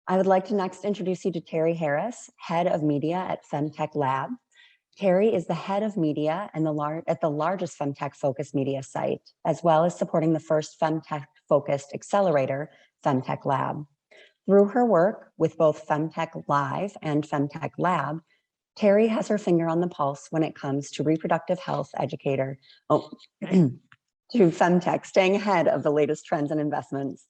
I would like to next introduce you to Terri Harris, Head of Media at FemTech Lab. Terri is the head of media and at the largest FemTech-focused media site, as well as supporting the first FemTech-focused accelerator, FemTech Lab. Through her work with both FemTech Live and FemTech Lab, Terri has her finger on the pulse when it comes to reproductive health educator, to FemTech, staying ahead of the latest trends and investments.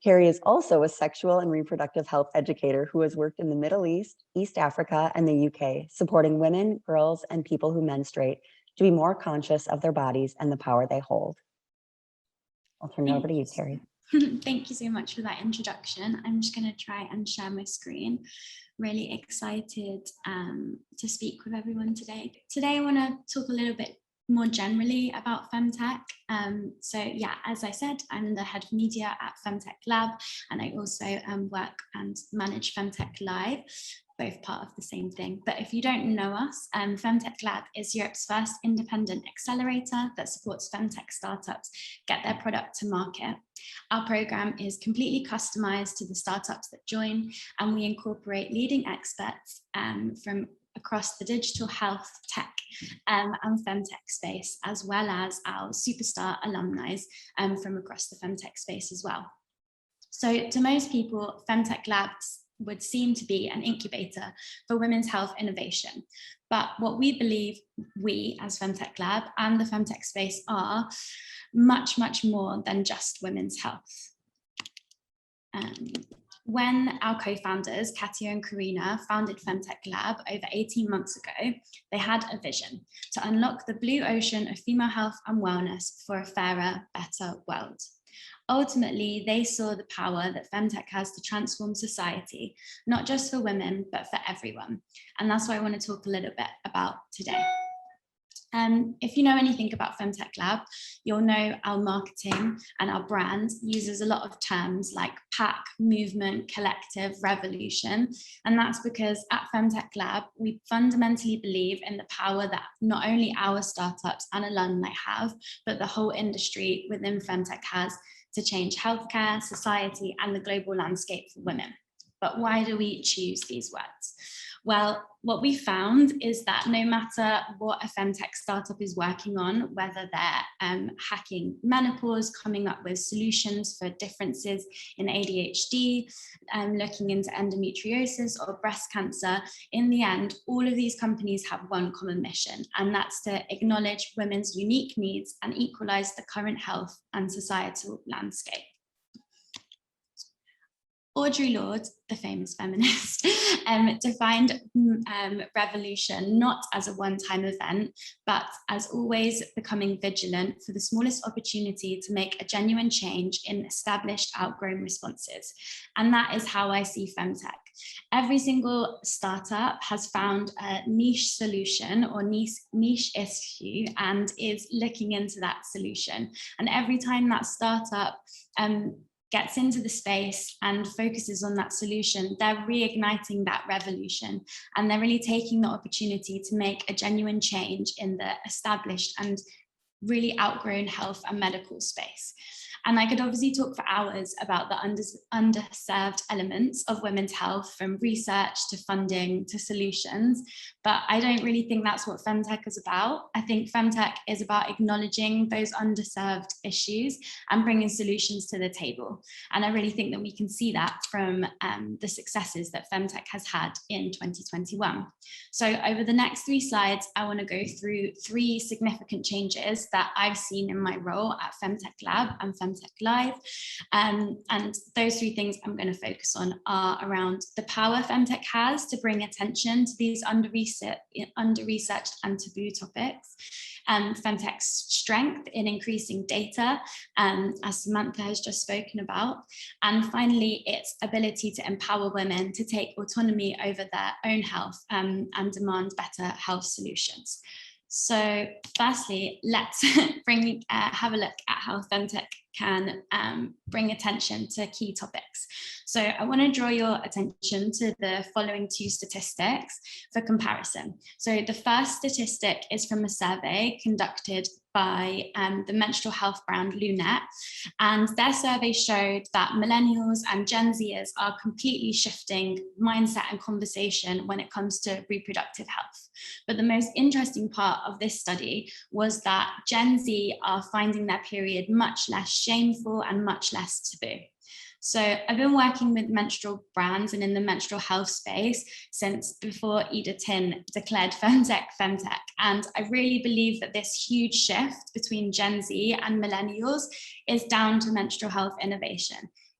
Terri is also a sexual and reproductive health educator who has worked in the Middle East, East Africa, and the UK, supporting women, girls, and people who menstruate to be more conscious of their bodies and the power they hold. I'll turn it over to you, Terri. Thank you so much for that introduction. I'm just going to try and share my screen. Really excited to speak with everyone today. Today I want to talk a little bit more generally about FemTech. So yeah, as I said, I'm the head of media at FemTech Lab, and I also work and manage FemTech Live, both part of the same thing. But if you don't know us, FemTech Lab is Europe's first independent accelerator that supports FemTech startups get their product to market. Our program is completely customized to the startups that join, and we incorporate leading experts from across the digital health, tech, and FemTech space, as well as our superstar alumni from across the FemTech space as well. So to most people, FemTech Labs would seem to be an incubator for women's health innovation. But what we believe we as FemTech Lab and the FemTech space are much, much more than just women's health. When our co-founders, Katia and Karina, founded FemTech Lab over 18 months ago, they had a vision to unlock the blue ocean of female health and wellness for a fairer, better world. Ultimately, they saw the power that FemTech has to transform society, not just for women, but for everyone. And that's what I want to talk a little bit about today. If you know anything about FemTech Lab, you'll know our marketing and our brand uses a lot of terms like pack, movement, collective, revolution. And that's because at FemTech Lab, we fundamentally believe in the power that not only our startups and alumni have, but the whole industry within FemTech has to change healthcare, society, and the global landscape for women. But why do we choose these words? Well, what we found is that no matter what a FemTech startup is working on, whether they're hacking menopause, coming up with solutions for differences in ADHD, looking into endometriosis or breast cancer, in the end, all of these companies have one common mission, and that's to acknowledge women's unique needs and equalize the current health and societal landscape. Audre Lorde, the famous feminist, defined revolution not as a one-time event, but as always becoming vigilant for the smallest opportunity to make a genuine change in established outgrown responses. And that is how I see FemTech. Every single startup has found a niche solution or niche issue and is looking into that solution. And every time that startup gets into the space and focuses on that solution, they're reigniting that revolution, and they're really taking the opportunity to make a genuine change in the established and really outgrown health and medical space. And I could obviously talk for hours about the underserved elements of women's health, from research to funding to solutions, but I don't really think that's what FemTech is about. I think FemTech is about acknowledging those underserved issues and bringing solutions to the table. And I really think that we can see that from the successes that FemTech has had in 2021. So over the next 3 slides, I want to go through 3 significant changes that I've seen in my role at FemTech Lab and FemTech Live. And those 3 things I'm going to focus on are around the power FemTech has to bring attention to these under-researched and taboo topics, FemTech's strength in increasing data, as Samantha has just spoken about, and finally its ability to empower women to take autonomy over their own health and demand better health solutions. So firstly, let's have a look at how FemTech can bring attention to key topics. So I want to draw your attention to the following 2 statistics for comparison. So the first statistic is from a survey conducted by the menstrual health brand Lunette, and their survey showed that millennials and Gen Zers are completely shifting mindset and conversation when it comes to reproductive health. But the most interesting part of this study was that Gen Z are finding their period much less shameful and much less taboo. So I've been working with menstrual brands and in the menstrual health space since before Ida Tin declared FemTech. And I really believe that this huge shift between Gen Z and millennials is down to menstrual health innovation.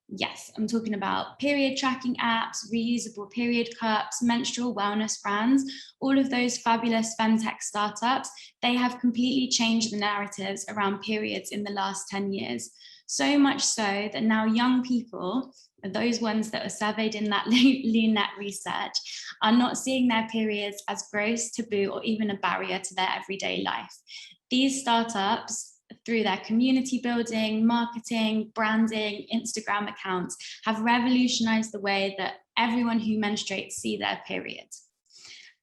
Yes, I'm talking about period tracking apps, reusable period cups, menstrual wellness brands, all of those fabulous FemTech startups. They have completely changed the narratives around periods in the last 10 years. So much so that now young people, those ones that were surveyed in that Lunette research, are not seeing their periods as gross, taboo, or even a barrier to their everyday life. These startups, through their community building, marketing, branding, Instagram accounts, have revolutionized the way that everyone who menstruates see their period.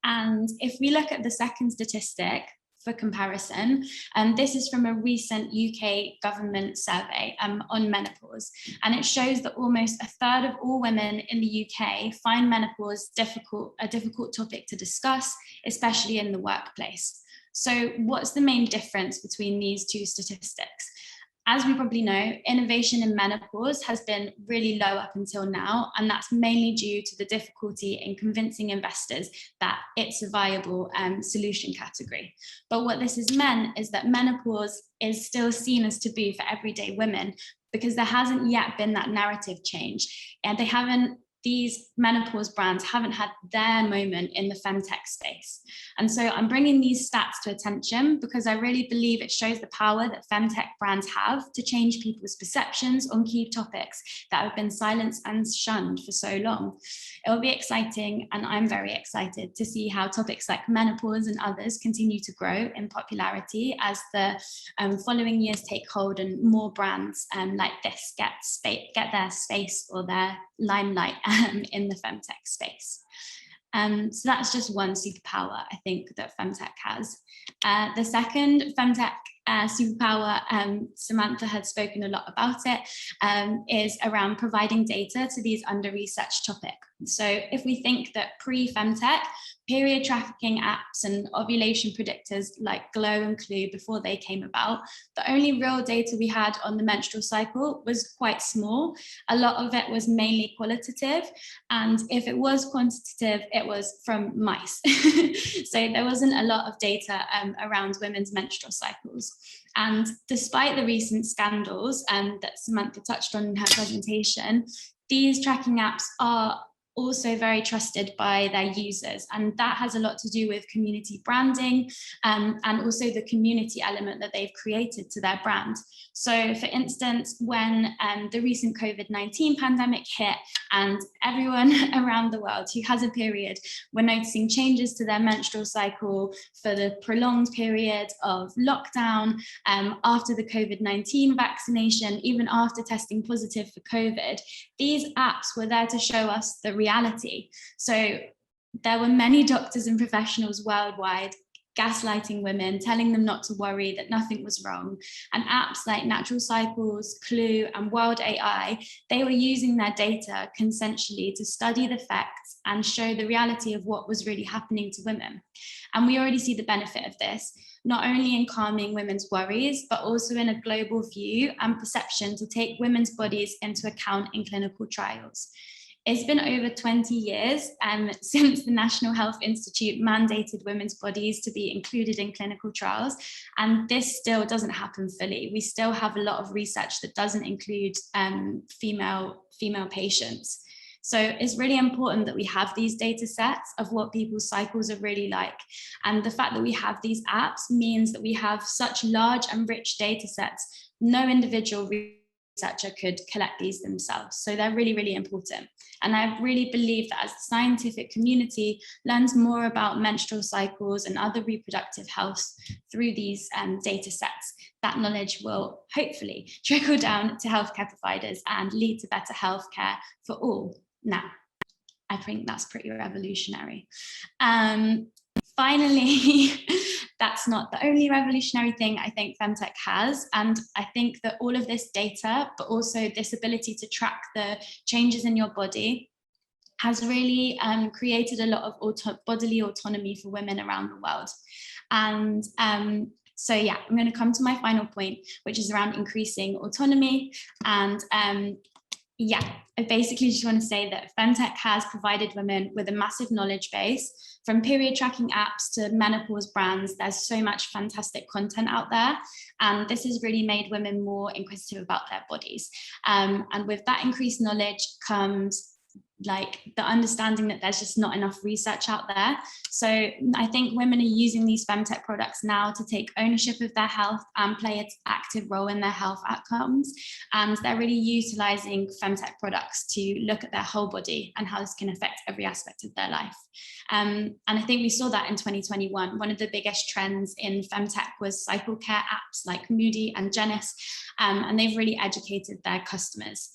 And if we look at the second statistic, for comparison, this is from a recent UK government survey on menopause, and it shows that almost a third of all women in the UK find menopause a difficult topic to discuss, especially in the workplace. So what's the main difference between these two statistics? As we probably know, innovation in menopause has been really low up until now, and that's mainly due to the difficulty in convincing investors that it's a viable solution category. But what this has meant is that menopause is still seen as taboo for everyday women because there hasn't yet been that narrative change, and these menopause brands haven't had their moment in the femtech space. And so I'm bringing these stats to attention because I really believe it shows the power that femtech brands have to change people's perceptions on key topics that have been silenced and shunned for so long. It will be exciting, and I'm very excited to see how topics like menopause and others continue to grow in popularity as the following years take hold and more brands like this get their space or their limelight in the femtech space. So that's just one superpower I think that femtech has. The second femtech superpower, Samantha had spoken a lot about it, is around providing data to these under-researched topics. So if we think that pre-femtech, period tracking apps and ovulation predictors like Glow and Clue before they came about, the only real data we had on the menstrual cycle was quite small. A lot of it was mainly qualitative, and if it was quantitative, it was from mice. So there wasn't a lot of data around women's menstrual cycles. And despite the recent scandals that Samantha touched on in her presentation, these tracking apps are also very trusted by their users, and that has a lot to do with community branding and also the community element that they've created to their brand. So for instance, when the recent COVID-19 pandemic hit and everyone around the world who has a period were noticing changes to their menstrual cycle for the prolonged period of lockdown, after the COVID-19 vaccination, even after testing positive for COVID, these apps were there to show us the reality. So there were many doctors and professionals worldwide gaslighting women, telling them not to worry, that nothing was wrong. And apps like Natural Cycles, Clue, and World AI, they were using their data consensually to study the facts and show the reality of what was really happening to women. And we already see the benefit of this, not only in calming women's worries, but also in a global view and perception to take women's bodies into account in clinical trials. It's been over 20 years since the National Health Institute mandated women's bodies to be included in clinical trials, and this still doesn't happen fully. We still have a lot of research that doesn't include female patients. So it's really important that we have these data sets of what people's cycles are really like. And the fact that we have these apps means that we have such large and rich data sets. No individual researcher could collect these themselves. So they're really, really important. And I really believe that as the scientific community learns more about menstrual cycles and other reproductive health through these data sets, that knowledge will hopefully trickle down to healthcare providers and lead to better healthcare for all. Now, I think that's pretty revolutionary. finally, that's not the only revolutionary thing I think FemTech has. And I think that all of this data, but also this ability to track the changes in your body, has really created a lot of bodily autonomy for women around the world. And so yeah, I'm going to come to my final point, which is around increasing autonomy. And yeah, I basically just want to say that FemTech has provided women with a massive knowledge base. From period tracking apps to menopause brands, there's so much fantastic content out there. And this has really made women more inquisitive about their bodies. And with that increased knowledge comes like the understanding that there's just not enough research out there. So I think women are using these FemTech products now to take ownership of their health and play an active role in their health outcomes. And they're really utilizing FemTech products to look at their whole body and how this can affect every aspect of their life. And I think we saw that in 2021. One of the biggest trends in FemTech was cycle care apps like Moody and Genis, and they've really educated their customers.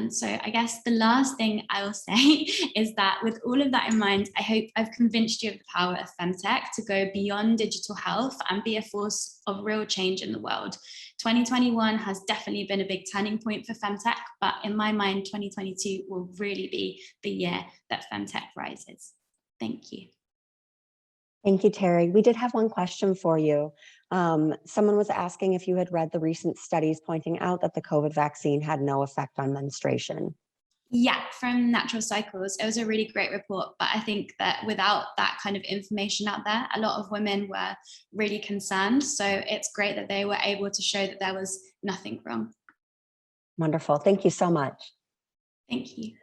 So I guess the last thing I will say is that with all of that in mind, I hope I've convinced you of the power of FemTech to go beyond digital health and be a force of real change in the world. 2021 has definitely been a big turning point for FemTech, but in my mind, 2022 will really be the year that FemTech rises. Thank you. Thank you, Terri. We did have one question for you. Someone was asking if you had read the recent studies pointing out that the COVID vaccine had no effect on menstruation. Yeah, from Natural Cycles. It was a really great report, but I think that without that kind of information out there, a lot of women were really concerned. So it's great that they were able to show that there was nothing wrong. Wonderful. Thank you so much. Thank you.